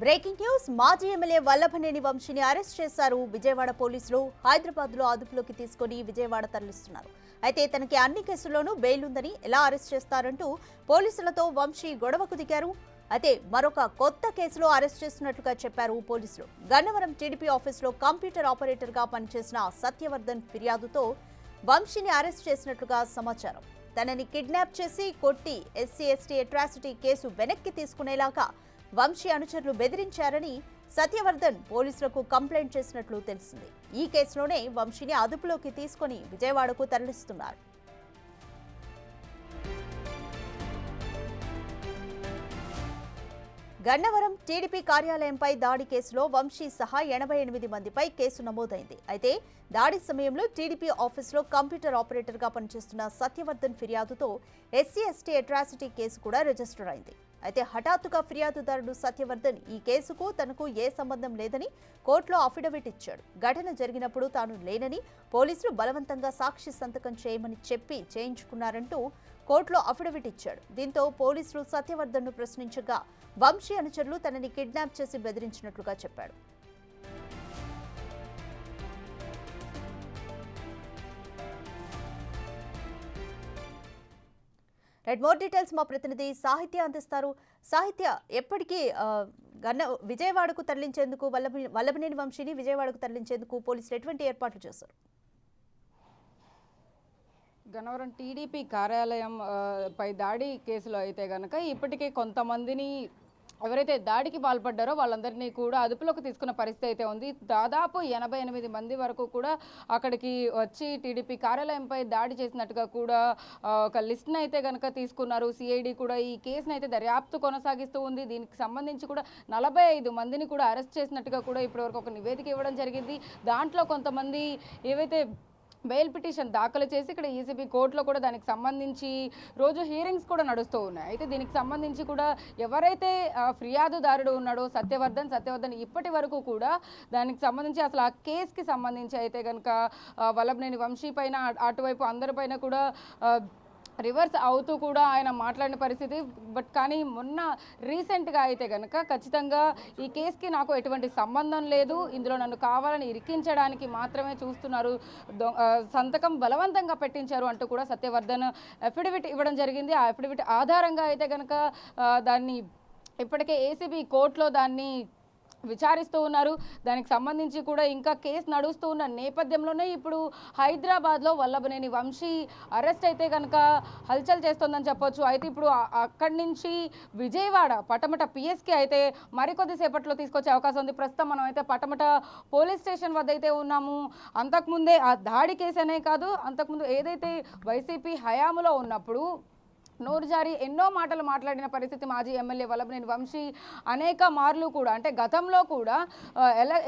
Breaking news మాజీ MLA Vallabhaneni వంశీని arrest చేశారు విజయవాడ పోలీసులు. హైదరాబాద్ లో అదుపులోకి తీసుకుని విజయవాడ తరలిస్తున్నారు. అయితే తనకి అన్ని కేసుల్లోనూ బెయిల్ ఉందని ఎలా అరెస్ట్ చేస్తారంటూ పోలీసులతో వంశీ గొడవకు దిగారు. అయితే మరొక కొత్త కేసులో అరెస్ట్ చేస్తున్నట్లుగా చెప్పారు పోలీసులు. గన్నవరం టీడీపీ ఆఫీసులో కంప్యూటర్ ఆపరేటర్ గా పనిచేసిన సత్యవర్ధన్ ఫిర్యాదుతో వంశీని అరెస్ట్ చేసినట్లుగా సమాచారం. తనని కిడ్నాప్ చేసి కొట్టి ఎస్సీ/ఎస్టీ అట్రాసిటీ కేసు వెనక్కి తీసుకునేలాగా వంశీ అనుచరులు బెదిరించారని సత్యవర్ధన్ పోలీసులకు కంప్లైంట్ చేసినట్లు తెలిసింది. ఈ కేసులోనే వంశీని అదుపులోకి తీసుకుని విజయవాడకు తరలిస్తున్నారు. గన్నవరం టీడీపీ కార్యాలయంపై దాడి కేసులో వంశీ సహా 88 మందిపై కేసు నమోదైంది. అయితే దాడి సమయంలో టీడీపీ ఆఫీసులో కంప్యూటర్ ఆపరేటర్ గా పనిచేస్తున్న సత్యవర్ధన్ ఫిర్యాదుతో ఎస్సీ/ఎస్టీ అట్రాసిటీ కేసు కూడా రిజిస్టర్ అయింది. అయితే హఠాత్తుగా ఫిర్యాదుదారుడు సత్యవర్ధన్ ఈ కేసుకు తనకు ఏ సంబంధం లేదని కోర్టులో అఫిడవిట్ ఇచ్చాడు. ఘటన జరిగినప్పుడు తాను లేనని, పోలీసులు బలవంతంగా సాక్షి సంతకం చేయమని చెప్పి చేయించుకున్నారంటూ కోర్టులో అఫిడవిట్ ఇచ్చాడు. దీంతో పోలీసులు సత్యవర్ధన్ను ప్రశ్నించగా వంశీ అనుచరులు తనని కిడ్నాప్ చేసి బెదిరించినట్లుగా చెప్పాడు. మోర్ డీటెయిల్స్ మా ప్రతినిధి సాహిత్య అందిస్తారు. సాహిత్య, ఎప్పటికీ విజయవాడకు తరలించేందుకు వల్లభనేని వంశీని విజయవాడకు తరలించేందుకు పోలీసులు ఎటువంటి ఏర్పాట్లు చేశారు? గన్నవరం టీడీపీ కార్యాలయం పై దాడి కేసులో అయితే గనక ఇప్పటికే కొంతమందిని ఎవరైతే దాడికి పాల్పడ్డారో వాళ్ళందరినీ కూడా అదుపులోకి తీసుకున్న పరిస్థితి అయితే ఉంది. దాదాపు 88 మంది వరకు కూడా అక్కడికి వచ్చి టీడీపీ కార్యాలయంపై దాడి చేసినట్టుగా కూడా ఒక లిస్ట్ని అయితే కనుక తీసుకున్నారు. సిఐడి కూడా ఈ కేసును అయితే దర్యాప్తు కొనసాగిస్తూ ఉంది. దీనికి సంబంధించి కూడా 45 మందిని కూడా అరెస్ట్ చేసినట్టుగా కూడా ఇప్పటివరకు ఒక నివేదిక ఇవ్వడం జరిగింది. దాంట్లో కొంతమంది ఏవైతే బెయిల్ పిటిషన్ దాఖలు చేసి ఇక్కడ ఈసీబీ కోర్టులో కూడా దానికి సంబంధించి రోజు హియరింగ్స్ కూడా నడుస్తూ ఉన్నాయి. అయితే దీనికి సంబంధించి కూడా ఎవరైతే ఫిర్యాదుదారుడు ఉన్నాడో సత్యవర్ధన్ ఇప్పటి వరకు కూడా దానికి సంబంధించి అసలు ఆ కేసుకి సంబంధించి అయితే కనుక వల్లభనేని వంశీ పైన అటువైపు అందరిపైన కూడా రివర్స్ అవుతూ కూడా ఆయన మాట్లాడిన పరిస్థితి. బట్ కానీ మొన్న రీసెంట్గా అయితే కనుక ఖచ్చితంగా ఈ కేసుకి నాకు ఎటువంటి సంబంధం లేదు, ఇందులో నన్ను కావాలని ఇరికించడానికి మాత్రమే చూస్తున్నారు, సంతకం బలవంతంగా పెట్టించారు అంటూ కూడా సత్యవర్ధన్ అఫిడవిట్ ఇవ్వడం జరిగింది. ఆ అఫిడవిట్ ఆధారంగా అయితే కనుక దాన్ని ఇప్పటికే ఏసీబీ కోర్టులో దాన్ని విచారిస్తూ ఉన్నారు. దానికి సంబంధించి కూడా ఇంకా కేసు నడుస్తూ ఉన్న నేపథ్యంలోనే ఇప్పుడు హైదరాబాద్లో వల్లభనేని వంశీ అరెస్ట్ అయితే కనుక హల్చల్ చేస్తోందని చెప్పొచ్చు. అయితే ఇప్పుడు అక్కడి నుంచి విజయవాడ పటమట పిఎస్కి అయితే మరికొద్ది సేపట్లో తీసుకొచ్చే అవకాశం ఉంది. ప్రస్తుతం మనం అయితే పటమట పోలీస్ స్టేషన్ వద్ద అయితే ఉన్నాము. అంతకుముందే ఆ దాడి కేసు అనే కాదు, అంతకుముందు ఏదైతే వైసీపీ హయాములో ఉన్నప్పుడు నోరు జారి ఎన్నో మాటలు మాట్లాడిన పరిస్థితి మాజీ ఎమ్మెల్యే వల్లభనేని వంశీ అనేక మార్లు కూడా, అంటే గతంలో కూడా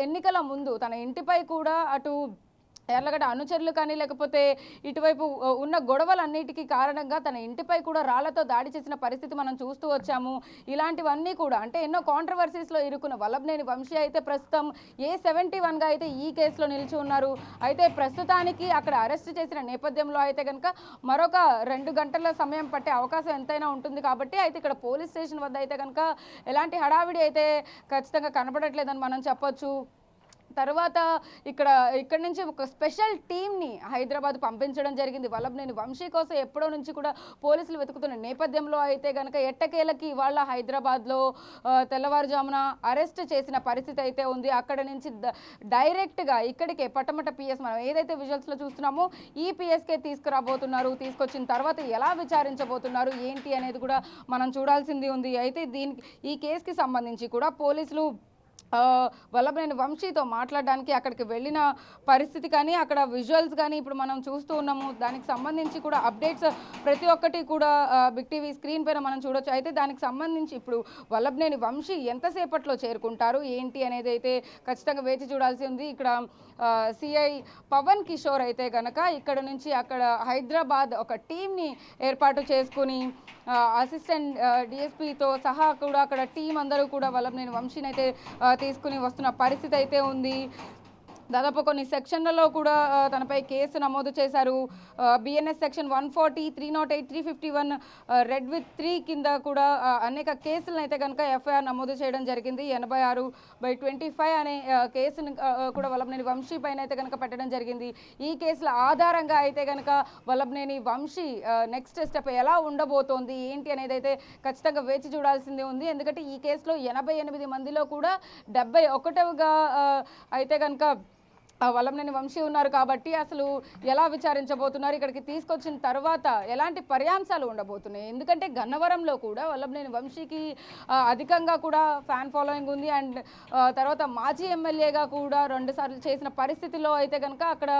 ఎన్నికల ముందు తన ఇంటిపై కూడా అటు ఎర్లగడ్డ అనుచరులు కానీ లేకపోతే ఇటువైపు ఉన్న గొడవలన్నిటికీ కారణంగా తన ఇంటిపై కూడా రాళ్లతో దాడి చేసిన పరిస్థితి మనం చూస్తూ వచ్చాము. ఇలాంటివన్నీ కూడా అంటే ఎన్నో కాంట్రవర్సీస్లో ఇరుక్కున్న వల్లభనేని వంశీ అయితే ప్రస్తుతం A71గా అయితే ఈ కేసులో నిలిచి ఉన్నారు. అయితే ప్రస్తుతానికి అక్కడ అరెస్ట్ చేసిన నేపథ్యంలో అయితే కనుక మరొక 2 గంటల సమయం పట్టే అవకాశం ఎంతైనా ఉంటుంది. కాబట్టి అయితే ఇక్కడ పోలీస్ స్టేషన్ వద్ద అయితే కనుక ఎలాంటి హడావిడి అయితే ఖచ్చితంగా కనబడట్లేదని మనం చెప్పొచ్చు. తర్వాత ఇక్కడి నుంచి ఒక స్పెషల్ టీమ్ని హైదరాబాద్ పంపించడం జరిగింది. వల్లభనేని వంశీ కోసం ఎప్పుడో నుంచి కూడా పోలీసులు వెతుకుతున్న నేపథ్యంలో అయితే కనుక ఎట్టకేలకి ఇవాళ హైదరాబాద్లో తెల్లవారుజామున అరెస్ట్ చేసిన పరిస్థితి అయితే ఉంది. అక్కడ నుంచి డైరెక్ట్గా ఇక్కడికే పటమట పిఎస్ మనం ఏదైతే విజువల్స్లో చూస్తున్నామో ఈ పిఎస్కే తీసుకురాబోతున్నారు. తీసుకొచ్చిన తర్వాత ఎలా విచారించబోతున్నారు ఏంటి అనేది కూడా మనం చూడాల్సింది ఉంది. అయితే ఈ కేసుకి సంబంధించి కూడా పోలీసులు వల్లభనేని వంశీతో మాట్లాడడానికి అక్కడికి వెళ్ళిన పరిస్థితి కానీ అక్కడ విజువల్స్ కానీ ఇప్పుడు మనం చూస్తూ ఉన్నాము. దానికి సంబంధించి కూడా అప్డేట్స్ ప్రతి ఒక్కటి కూడా బిగ్ టీవీ స్క్రీన్ పైన మనం చూడొచ్చు. అయితే దానికి సంబంధించి ఇప్పుడు వల్లభనేని వంశీ ఎంతసేపట్లో చేరుకుంటారు ఏంటి అనేది అయితే ఖచ్చితంగా వేచి చూడాల్సి ఉంది. ఇక్కడ సిఐ పవన్ కిషోర్ అయితే కనుక ఇక్కడ నుంచి అక్కడ హైదరాబాద్ ఒక టీంని ఏర్పాటు చేసుకుని అసిస్టెంట్ డిఎస్పీతో సహా కూడా అక్కడ టీం అందరూ కూడా వల్లభనేని వంశీని అయితే తీసుకుని వస్తున్న పరిస్థితి అయితే ఉంది. దాదాపు కొన్ని సెక్షన్లలో కూడా తనపై కేసు నమోదు చేశారు. బిఎన్ఎస్ సెక్షన్ 140, 308, 351, రెడ్ విత్ 3 కింద కూడా అనేక కేసులను అయితే కనుక ఎఫ్ఐఆర్ నమోదు చేయడం జరిగింది. 86/25 అనే కేసును కూడా వల్లభనేని వంశీ పైన అయితే కనుక పెట్టడం జరిగింది. ఈ కేసుల ఆధారంగా అయితే కనుక వల్లభనేని వంశీ నెక్స్ట్ స్టెప్ ఎలా ఉండబోతోంది ఏంటి అనేది అయితే ఖచ్చితంగా వేచి చూడాల్సిందే ఉంది. ఎందుకంటే ఈ కేసులో 88 మందిలో కూడా 71గా అయితే కనుక వల్లభనేని వంశీ ఉన్నారు కాబట్టి అసలు ఎలా విచారించబోతున్నారు, ఇక్కడికి తీసుకొచ్చిన తర్వాత ఎలాంటి పర్యాంశాలు ఉండబోతున్నాయి. ఎందుకంటే గన్నవరంలో కూడా వల్లభనేని వంశీకి అధికంగా కూడా ఫ్యాన్ ఫాలోయింగ్ ఉంది. అండ్ తర్వాత మాజీ ఎమ్మెల్యేగా కూడా 2 సార్లు చేసిన పరిస్థితిలో అయితే కనుక అక్కడ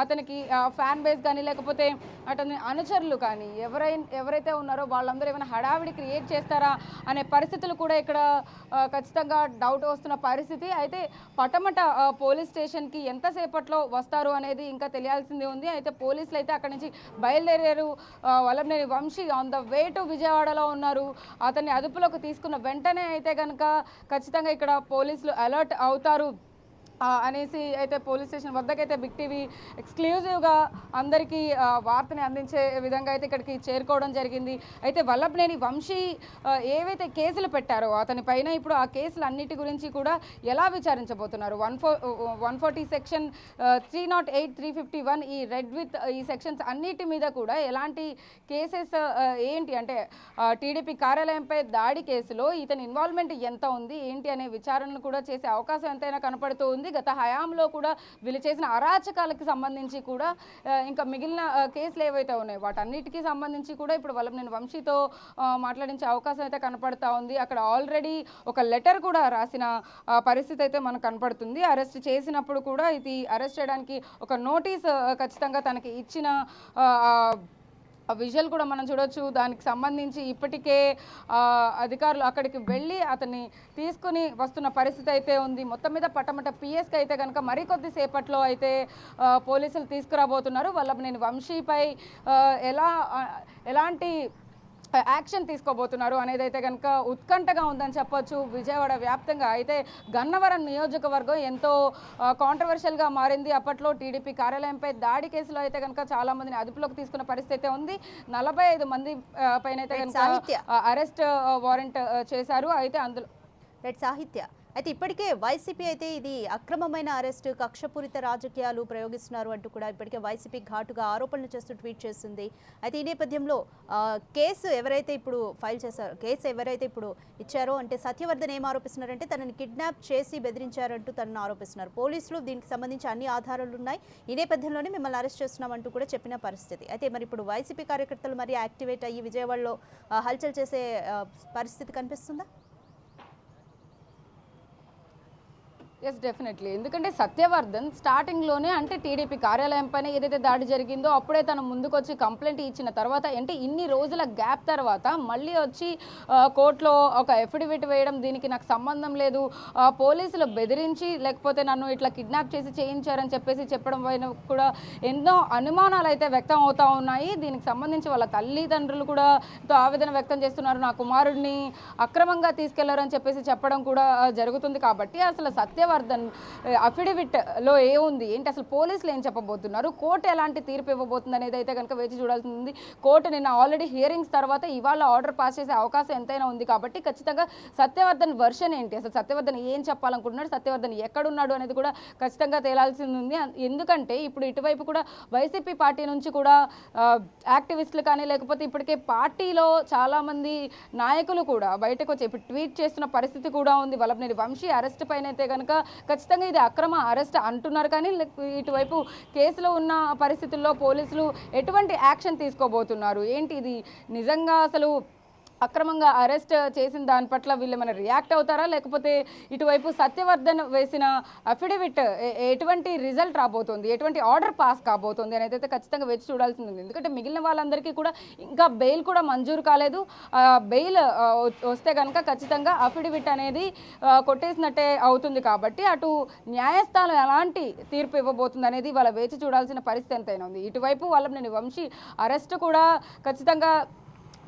అతనికి ఫ్యాన్ బేస్ కానీ లేకపోతే అతని అనుచరులు కానీ ఎవరైతే ఉన్నారో వాళ్ళందరూ ఏమైనా హడావిడి క్రియేట్ చేస్తారా అనే పరిస్థితులు కూడా ఇక్కడ ఖచ్చితంగా డౌట్ వస్తున్న పరిస్థితి. అయితే పటమట పోలీస్ స్టేషన్కి ఎంతసేపట్లో వస్తారు అనేది ఇంకా తెలియాల్సిందే ఉంది. అయితే పోలీసులు అయితే అక్కడి నుంచి బయలుదేరారు. Vallabhaneni Vamsi on the way to విజయవాడలో ఉన్నారు. అతన్ని అదుపులోకి తీసుకున్న వెంటనే అయితే కనుక ఖచ్చితంగా ఇక్కడ పోలీసులు అలర్ట్ అవుతారు అనేసి అయితే పోలీస్ స్టేషన్ వద్దకైతే బిగ్ టీవీ ఎక్స్క్లూజివ్గా అందరికీ వార్తని అందించే విధంగా అయితే ఇక్కడికి చేరుకోవడం జరిగింది. అయితే వల్లభనేని వంశీ ఏవైతే కేసులు పెట్టారో అతని పైన ఇప్పుడు ఆ కేసులు అన్నిటి గురించి కూడా ఎలా విచారించబోతున్నారు. 140 సెక్షన్, 308, 351 ఈ రెడ్ విత్ ఈ సెక్షన్స్ అన్నిటి మీద కూడా ఎలాంటి కేసెస్ ఏంటి అంటే టీడీపీ కార్యాలయంపై దాడి కేసులో ఇతని ఇన్వాల్వ్మెంట్ ఎంత ఉంది ఏంటి అనే విచారణను కూడా చేసే అవకాశం ఎంతైనా కనపడుతూ ఉంది. గత హయాంలో కూడా వీళ్ళు చేసిన అరాచకాలకి సంబంధించి కూడా ఇంకా మిగిలిన కేసులు ఏవైతే ఉన్నాయో వాటన్నిటికీ సంబంధించి కూడా ఇప్పుడు వల్లభనేని వంశీతో మాట్లాడించే అవకాశం అయితే కనపడతా ఉంది. అక్కడ ఆల్రెడీ ఒక లెటర్ కూడా రాసిన పరిస్థితి అయితే మనకు కనపడుతుంది. అరెస్ట్ చేసినప్పుడు కూడా ఇది అరెస్ట్ చేయడానికి ఒక నోటీస్ ఖచ్చితంగా తనకి ఇచ్చిన ఆ విజువల్ కూడా మనం చూడొచ్చు. దానికి సంబంధించి ఇప్పటికే అధికారులు అక్కడికి వెళ్ళి అతన్ని తీసుకుని వస్తున్న పరిస్థితి అయితే ఉంది. మొత్తం మీద పట్టమట పిఎస్కి అయితే కనుక మరికొద్ది సేపట్లో అయితే పోలీసులు తీసుకురాబోతున్నారు. వల్లభనేని వంశీపై ఎలాంటి యాక్షన్ తీసుకోబోతున్నారు అనేది అయితే కనుక ఉత్కంఠగా ఉందని చెప్పొచ్చు విజయవాడ వ్యాప్తంగా. అయితే గన్నవరం నియోజకవర్గం ఎంతో కాంట్రవర్షియల్గా మారింది. అప్పట్లో టీడీపీ కార్యాలయంపై దాడి కేసులో అయితే కనుక చాలా మందిని అదుపులోకి తీసుకున్న పరిస్థితి అయితే ఉంది. 45 మంది పైన అయితే కనుక అరెస్ట్ వారెంట్ చేశారు. అయితే అందులో సాహిత్య అయితే ఇప్పటికే వైసీపీ అయితే ఇది అక్రమమైన అరెస్టు, కక్షపూరిత రాజకీయాలు ప్రయోగిస్తున్నారు అంటూ కూడా ఇప్పటికే వైసీపీ ఘాటుగా ఆరోపణలు చేస్తూ ట్వీట్ చేస్తుంది. అయితే ఈ నేపథ్యంలో కేసు ఎవరైతే ఇప్పుడు ఫైల్ చేశారో, కేసు ఎవరైతే ఇప్పుడు ఇచ్చారో అంటే సత్యవర్ధన్ ఏం ఆరోపిస్తున్నారంటే తనని కిడ్నాప్ చేసి బెదిరించారంటూ తనను ఆరోపిస్తున్నారు. పోలీసులు దీనికి సంబంధించి అన్ని ఆధారాలు ఉన్నాయి, ఈ నేపథ్యంలోనే మిమ్మల్ని అరెస్ట్ చేస్తున్నామంటూ కూడా చెప్పిన పరిస్థితి. అయితే మరి ఇప్పుడు వైసీపీ కార్యకర్తలు మరి యాక్టివేట్ అయ్యి విజయవాడలో హల్చల్ చేసే పరిస్థితి కనిపిస్తుందా? Yes, definitely. ఎందుకంటే సత్యవర్ధన్ స్టార్టింగ్లోనే అంటే టీడీపీ కార్యాలయం పైన ఏదైతే దాడి జరిగిందో అప్పుడే తను ముందుకొచ్చి కంప్లైంట్ ఇచ్చిన తర్వాత అంటే ఇన్ని రోజుల గ్యాప్ తర్వాత మళ్ళీ వచ్చి కోర్టులో ఒక ఎఫిడవిట్ వేయడం, దీనికి నాకు సంబంధం లేదు, పోలీసులు బెదిరించి లేకపోతే నన్ను ఇట్లా కిడ్నాప్ చేసి చేయించారని చెప్పడం పైన కూడా ఎన్నో అనుమానాలు అయితే వ్యక్తం అవుతూ ఉన్నాయి. దీనికి సంబంధించి వాళ్ళ తల్లిదండ్రులు కూడా ఎంతో ఆవేదన వ్యక్తం చేస్తున్నారు. నా కుమారుడిని అక్రమంగా తీసుకెళ్లారని చెప్పడం కూడా జరుగుతుంది. కాబట్టి అసలు సత్యవర్ధన్ అఫిడవిట్లో ఏముంది ఏంటి, అసలు పోలీసులు ఏం చెప్పబోతున్నారు, కోర్టు ఎలాంటి తీర్పు ఇవ్వబోతుంది అనేది అయితే కనుక వేచి చూడాల్సింది. కోర్టు నిన్న ఆల్రెడీ హియరింగ్స్ తర్వాత ఇవాళ ఆర్డర్ పాస్ చేసే అవకాశం ఎంతైనా ఉంది. కాబట్టి ఖచ్చితంగా సత్యవర్ధన్ వర్షన్ ఏంటి, అసలు సత్యవర్ధన్ ఏం చెప్పాలనుకుంటున్నాడు, సత్యవర్ధన్ ఎక్కడున్నాడు అనేది కూడా ఖచ్చితంగా తేలాల్సింది ఉంది. ఎందుకంటే ఇప్పుడు ఇటువైపు కూడా వైసీపీ పార్టీ నుంచి కూడా యాక్టివిస్టులు కానీ లేకపోతే ఇప్పటికే పార్టీలో చాలామంది నాయకులు కూడా బయటకు వచ్చి ఇప్పుడు ట్వీట్ చేస్తున్న పరిస్థితి కూడా ఉంది. వల్లభనేని వంశీ అరెస్ట్ పైన అయితే కనుక ఖచ్చితంగా ఇది అక్రమ అరెస్ట్ అంటున్నారు. కానీ ఇటువైపు కేసులో ఉన్న పరిస్థితుల్లో పోలీసులు ఎటువంటి యాక్షన్ తీసుకోబోతున్నారు ఏంటి, ఇది నిజంగా అసలు అక్రమంగా అరెస్ట్ చేసిన దాని పట్ల వీళ్ళు ఏమైనా రియాక్ట్ అవుతారా, లేకపోతే ఇటువైపు సత్యవర్ధన్ వేసిన అఫిడవిట్ ఎటువంటి రిజల్ట్ రాబోతుంది, ఎటువంటి ఆర్డర్ పాస్ కాబోతుంది అనేది అయితే ఖచ్చితంగా వేచి చూడాల్సింది ఉంది. ఎందుకంటే మిగిలిన వాళ్ళందరికీ కూడా ఇంకా బెయిల్ కూడా మంజూరు కాలేదు. బెయిల్ వస్తే కనుక ఖచ్చితంగా అఫిడవిట్ అనేది కొట్టేసినట్టే అవుతుంది. కాబట్టి అటు న్యాయస్థానం ఎలాంటి తీర్పు ఇవ్వబోతుంది అనేది వాళ్ళ వేచి చూడాల్సిన పరిస్థితి ఎంతైనా ఉంది. ఇటువైపు వల్లభనేని వంశీ అరెస్ట్ కూడా ఖచ్చితంగా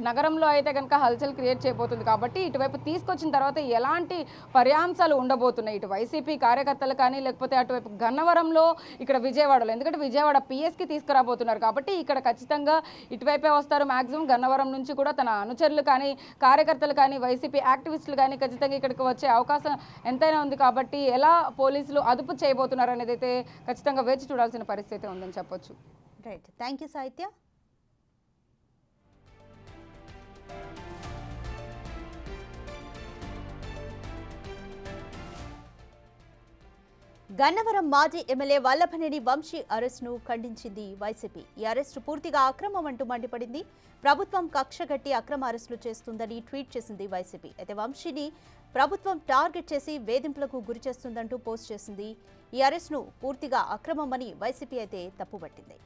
నగరంలో అయితే కనుక హల్చల్ క్రియేట్ చేయబోతుంది. కాబట్టి ఇటువైపు తీసుకొచ్చిన తర్వాత ఎలాంటి పర్యాంశాలు ఉండబోతున్నాయి ఇటు వైసీపీ కార్యకర్తలు కానీ, లేకపోతే అటువైపు గన్నవరంలో, ఇక్కడ విజయవాడలో, ఎందుకంటే విజయవాడ పిఎస్కి తీసుకురాబోతున్నారు కాబట్టి ఇక్కడ ఖచ్చితంగా ఇటువైపే వస్తారు. మ్యాక్సిమం గన్నవరం నుంచి కూడా తన అనుచరులు కానీ, కార్యకర్తలు కానీ, వైసీపీ యాక్టివిస్టులు కానీ ఖచ్చితంగా ఇక్కడికి వచ్చే అవకాశం ఎంతైనా ఉంది. కాబట్టి ఎలా పోలీసులు అదుపు చేయబోతున్నారు అనేది అయితే ఖచ్చితంగా వేచి చూడాల్సిన పరిస్థితి ఉందని చెప్పొచ్చు. రైట్, థ్యాంక్ యూ సాహిత్య. గన్నవరం మాజీ ఎమ్మెల్యే వల్లభనేని వంశీ అరెస్టును ఖండించింది వైసీపీ. ఈ అరెస్టు పూర్తిగా అక్రమం అంటూ మండిపడింది. ప్రభుత్వం కక్షగట్టి అక్రమ అరెస్టులు చేస్తుందని ట్వీట్ చేసింది వైసీపీ. అయితే వంశీని ప్రభుత్వం టార్గెట్ చేసి వేధింపులకు గురి చేస్తుందంటూ పోస్ట్ చేసింది. ఈ అరెస్టును పూర్తిగా అక్రమమని వైసీపీ అయితే తప్పుపట్టింది.